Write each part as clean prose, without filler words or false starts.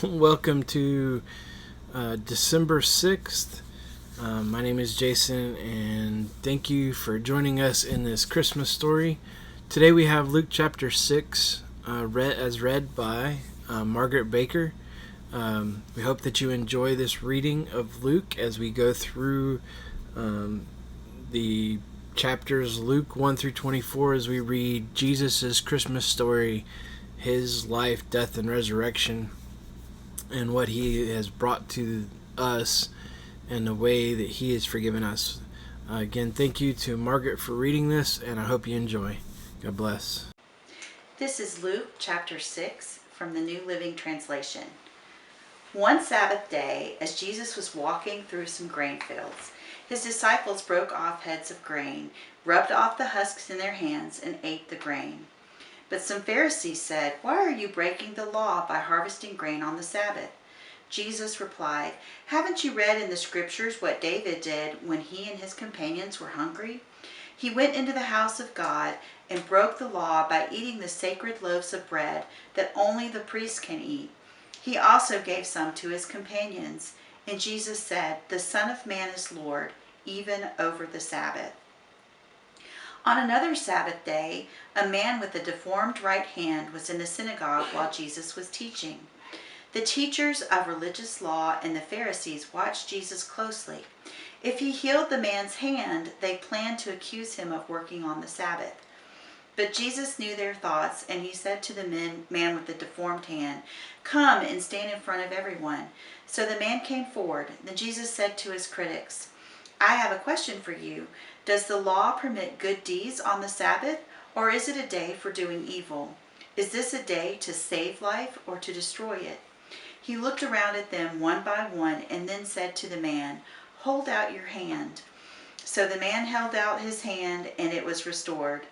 Welcome to December 6th. My name is Jason, and thank you for joining us in this Christmas story. Today we have Luke chapter 6, read by Margaret Baker. We hope that you enjoy this reading of Luke as we go through the chapters Luke 1 through 24 as we read Jesus' Christmas story, his life, death, and resurrection, and what he has brought to us and the way that he has forgiven us. Again, thank you to Margaret for reading this, and I hope you enjoy. God bless. This is Luke chapter 6 from the New Living Translation. One Sabbath day, as Jesus was walking through some grain fields, his disciples broke off heads of grain, rubbed off the husks in their hands, and ate the grain. But some Pharisees said, "Why are you breaking the law by harvesting grain on the Sabbath?" Jesus replied, "Haven't you read in the scriptures what David did when he and his companions were hungry? He went into the house of God and broke the law by eating the sacred loaves of bread that only the priests can eat. He also gave some to his companions." And Jesus said, "The Son of Man is Lord, even over the Sabbath." On another Sabbath day, a man with a deformed right hand was in the synagogue while Jesus was teaching. The teachers of religious law and the Pharisees watched Jesus closely. If he healed the man's hand, they planned to accuse him of working on the Sabbath. But Jesus knew their thoughts, and he said to the man with the deformed hand, "Come and stand in front of everyone." So the man came forward. Then Jesus said to his critics, "I have a question for you. Does the law permit good deeds on the Sabbath, or is it a day for doing evil? Is this a day to save life or to destroy it?" He looked around at them one by one and then said to the man, "Hold out your hand." So the man held out his hand, and it was restored.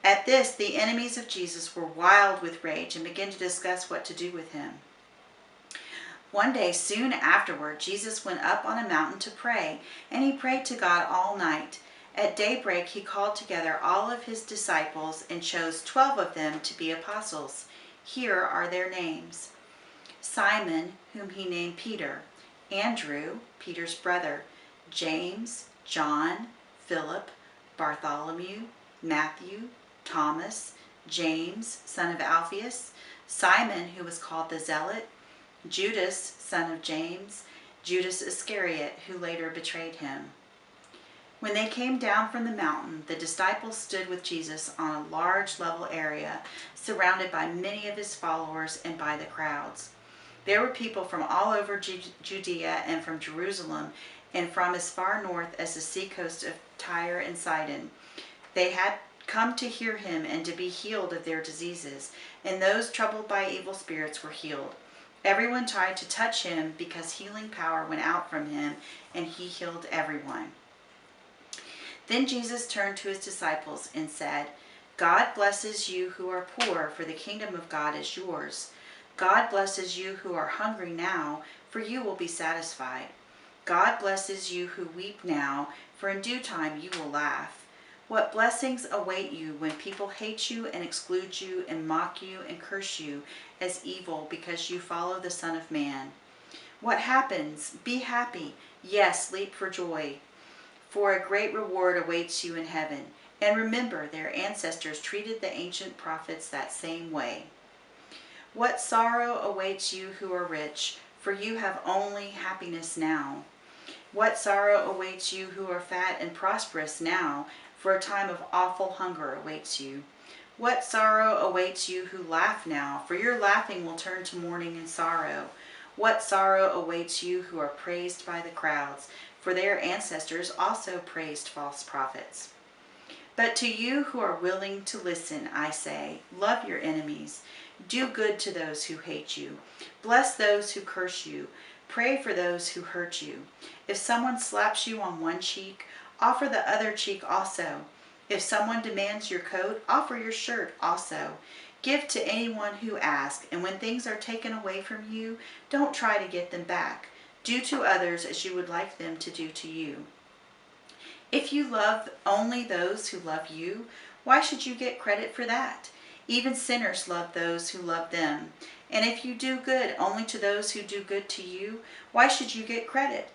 At this, the enemies of Jesus were wild with rage and began to discuss what to do with him. One day soon afterward, Jesus went up on a mountain to pray, and he prayed to God all night. At daybreak, he called together all of his disciples and chose 12 of them to be apostles. Here are their names: Simon, whom he named Peter; Andrew, Peter's brother; James, John, Philip, Bartholomew, Matthew, Thomas, James, son of Alphaeus; Simon, who was called the Zealot; Judas, son of James; Judas Iscariot, who later betrayed him. When they came down from the mountain, the disciples stood with Jesus on a large level area, surrounded by many of his followers and by the crowds. There were people from all over Judea and from Jerusalem and from as far north as the seacoast of Tyre and Sidon. They had come to hear him and to be healed of their diseases, and those troubled by evil spirits were healed. Everyone tried to touch him because healing power went out from him, and he healed everyone. Then Jesus turned to his disciples and said, "God blesses you who are poor, for the kingdom of God is yours. God blesses you who are hungry now, for you will be satisfied. God blesses you who weep now, for in due time you will laugh. What blessings await you when people hate you and exclude you and mock you and curse you as evil because you follow the Son of Man. What happens? Be happy. Yes, leap for joy, for a great reward awaits you in heaven. And remember, their ancestors treated the ancient prophets that same way. What sorrow awaits you who are rich, for you have only happiness now. What sorrow awaits you who are fat and prosperous now, for a time of awful hunger awaits you. What sorrow awaits you who laugh now, for your laughing will turn to mourning and sorrow. What sorrow awaits you who are praised by the crowds, for their ancestors also praised false prophets. But to you who are willing to listen, I say, love your enemies. Do good to those who hate you. Bless those who curse you. Pray for those who hurt you. If someone slaps you on one cheek, offer the other cheek also. If someone demands your coat, offer your shirt also. Give to anyone who asks, and when things are taken away from you, don't try to get them back. Do to others as you would like them to do to you. If you love only those who love you, why should you get credit for that? Even sinners love those who love them. And if you do good only to those who do good to you, why should you get credit?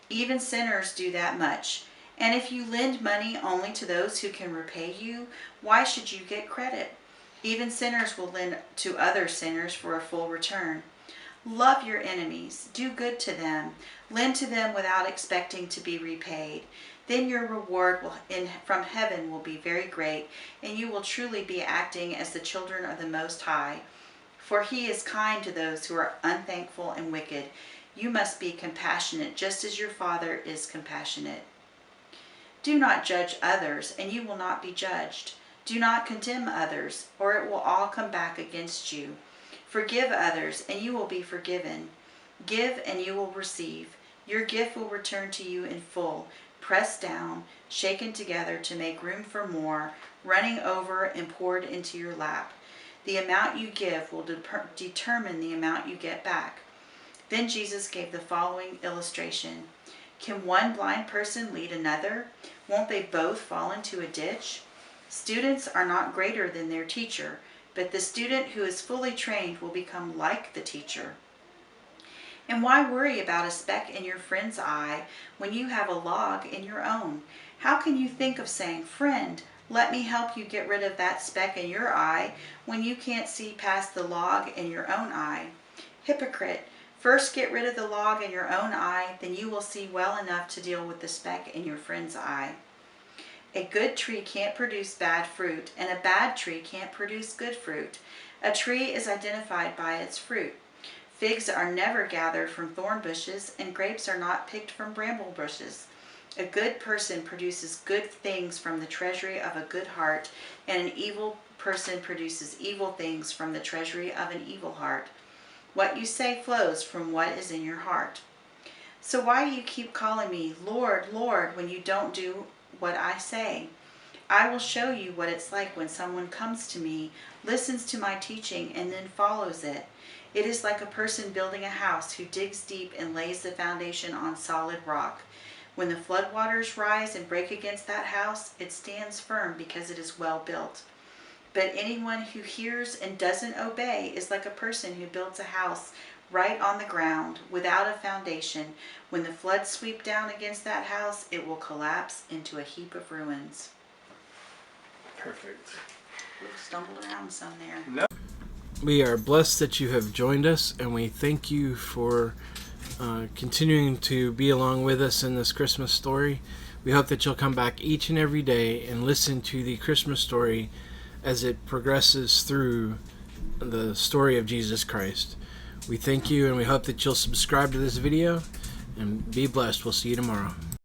Even sinners do that much. And if you lend money only to those who can repay you, why should you get credit? Even sinners will lend to other sinners for a full return. Love your enemies, do good to them, lend to them without expecting to be repaid. Then your reward from heaven will be very great, and you will truly be acting as the children of the Most High. For He is kind to those who are unthankful and wicked. You must be compassionate, just as your Father is compassionate. Do not judge others, and you will not be judged. Do not condemn others, or it will all come back against you. Forgive others, and you will be forgiven. Give, and you will receive. Your gift will return to you in full, pressed down, shaken together to make room for more, running over and poured into your lap. The amount you give will determine the amount you get back. Then Jesus gave the following illustration. Can one blind person lead another? Won't they both fall into a ditch? Students are not greater than their teacher, but the student who is fully trained will become like the teacher. And why worry about a speck in your friend's eye when you have a log in your own? How can you think of saying, "Friend, let me help you get rid of that speck in your eye," when you can't see past the log in your own eye? Hypocrite, first get rid of the log in your own eye, then you will see well enough to deal with the speck in your friend's eye. A good tree can't produce bad fruit, and a bad tree can't produce good fruit. A tree is identified by its fruit. Figs are never gathered from thorn bushes, and grapes are not picked from bramble bushes. A good person produces good things from the treasury of a good heart, and an evil person produces evil things from the treasury of an evil heart. What you say flows from what is in your heart. So why do you keep calling me, Lord, Lord, when you don't do what I say? I will show you what it's like when someone comes to me, listens to my teaching, and then follows it. It is like a person building a house who digs deep and lays the foundation on solid rock. When the floodwaters rise and break against that house, it stands firm because it is well built. But anyone who hears and doesn't obey is like a person who builds a house right on the ground without a foundation. When the floods sweep down against that house, it will collapse into a heap of ruins. Perfect. Stumbled around some there. No. We are blessed that you have joined us, and we thank you for continuing to be along with us in this Christmas story. We hope that you'll come back each and every day and listen to the Christmas story as it progresses through the story of Jesus Christ. We thank you, and we hope that you'll subscribe to this video, and be blessed. We'll see you tomorrow.